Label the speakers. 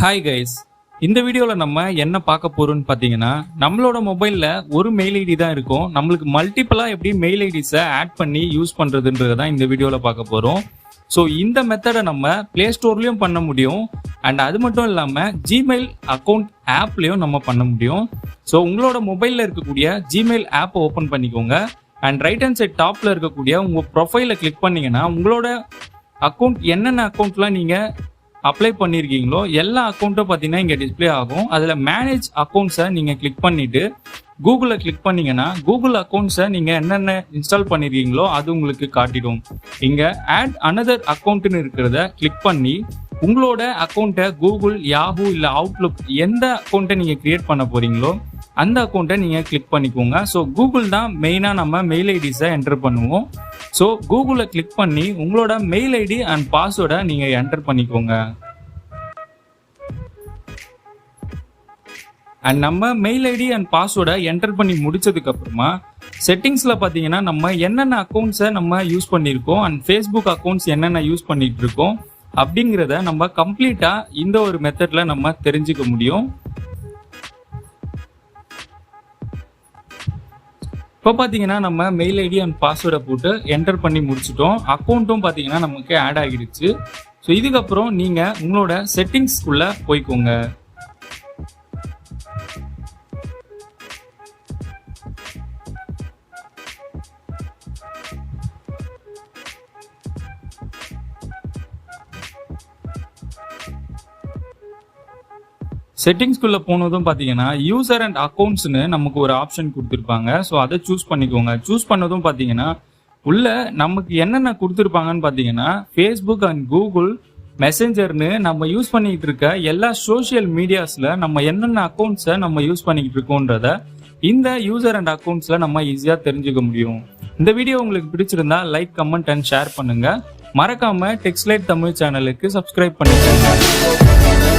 Speaker 1: Hi guys, இந்த வீடியோவில் நம்ம என்ன பார்க்க போறோம்னு பார்த்தீங்கன்னா, நம்மளோட மொபைலில் ஒரு மெயில் ஐடி தான் இருக்கும். நம்மளுக்கு மல்டிபிளாக எப்படி மெயில் ஐடிஸை ஆட் பண்ணி யூஸ் பண்ணுறதுன்றது தான் இந்த வீடியோவில் பார்க்க போகிறோம். ஸோ இந்த மெத்தடை நம்ம ப்ளே ஸ்டோர்லேயும் பண்ண முடியும், அண்ட் அது மட்டும் இல்லாமல் ஜிமெயில் அக்கௌண்ட் ஆப்லேயும் நம்ம பண்ண முடியும். ஸோ உங்களோட மொபைலில் இருக்கக்கூடிய ஜிமெயில் ஆப்பை ஓப்பன் பண்ணிக்கோங்க. அண்ட் ரைட் ஹேண்ட் சைட் டாப்பில் இருக்கக்கூடிய உங்கள் ப்ரொஃபைலை கிளிக் பண்ணிங்கன்னா உங்களோட அக்கௌண்ட் என்னென்ன அக்கௌண்ட்லாம் நீங்கள் அப்ளை பண்ணியிருக்கீங்களோ எல்லா அக்கௌண்ட்டும் பார்த்தீங்கன்னா இங்கே டிஸ்பிளே ஆகும். அதில் மேனேஜ் அக்கௌண்ட்ஸை நீங்கள் கிளிக் பண்ணிவிட்டு கூகுளில் கிளிக் பண்ணிங்கன்னா கூகுள் அக்கௌண்ட்ஸை நீங்கள் என்னென்ன இன்ஸ்டால் பண்ணியிருக்கீங்களோ அது உங்களுக்கு காட்டிடும். இங்கே ஆட் அனதர் அக்கௌண்ட்டுன்னு இருக்கிறத கிளிக் பண்ணி உங்களோட அக்கௌண்ட்டை கூகுள், யாஹூ இல்லை அவுட்லுக் எந்த அக்கௌண்ட்டை நீங்கள் க்ரியேட் பண்ண போகிறீங்களோ அந்த அக்கௌண்ட்டை நீங்கள் கிளிக் பண்ணிக்கோங்க. ஸோ கூகுள் தான் மெயினாக நம்ம மெயில் ஐடிஸை என்டர் பண்ணுவோம். ஸோ கூகுளில் கிளிக் பண்ணி உங்களோட மெயில் ஐடி அண்ட் பாஸ்வேர்டை நீங்கள் என்டர் பண்ணிக்கோங்க. அண்ட் நம்ம மெயில் ஐடி அண்ட் பாஸ்வேர்டை என்டர் பண்ணி முடிச்சதுக்கு அப்புறமா செட்டிங்ஸில் பார்த்தீங்கன்னா நம்ம என்னென்ன அக்கௌண்ட்ஸை நம்ம யூஸ் பண்ணியிருக்கோம் அண்ட் ஃபேஸ்புக் அக்கௌண்ட்ஸ் என்னென்ன யூஸ் பண்ணிட்டு இருக்கோம் அப்படிங்கிறத நம்ம கம்ப்ளீட்டாக இந்த ஒரு மெத்தடில் நம்ம தெரிஞ்சுக்க முடியும். இப்போ பார்த்தீங்கன்னா நம்ம மெயில் ஐடி அண்ட் பாஸ்வேர்டை போட்டு என்டர் பண்ணி முடிச்சிட்டோம். அக்கௌண்ட்டும் பார்த்தீங்கன்னா நமக்கு ஆட் ஆகிடுச்சு. ஸோ இதுக்கப்புறம் நீங்கள் உங்களோட செட்டிங்ஸ்குள்ளே போய்க்கோங்க. செட்டிங்ஸ்குள்ளே போனதும் பார்த்தீங்கன்னா யூசர் அண்ட் அக்கௌண்ட்ஸ்னு நமக்கு ஒரு ஆப்ஷன் கொடுத்துருப்பாங்க. ஸோ அதை சூஸ் பண்ணிக்கோங்க. சூஸ் பண்ணதும் பார்த்தீங்கன்னா உள்ள நமக்கு என்னென்ன கொடுத்துருப்பாங்கன்னு பார்த்தீங்கன்னா ஃபேஸ்புக் அண்ட் கூகுள் மெசேஞ்சர்னு நம்ம யூஸ் பண்ணிக்கிட்டு இருக்க எல்லா சோஷியல் மீடியாஸில் நம்ம என்னென்ன அக்கௌண்ட்ஸை நம்ம யூஸ் பண்ணிக்கிட்டு இருக்கோன்றத இந்த யூசர் அண்ட் அக்கௌண்ட்ஸில் நம்ம ஈஸியாக தெரிஞ்சுக்க முடியும். இந்த வீடியோ உங்களுக்கு பிடிச்சிருந்தா லைக், கமெண்ட் அண்ட் ஷேர் பண்ணுங்கள். மறக்காமல் டெக்ஸ்லைட் தமிழ் சேனலுக்கு சப்ஸ்கிரைப் பண்ணிக்கோங்க.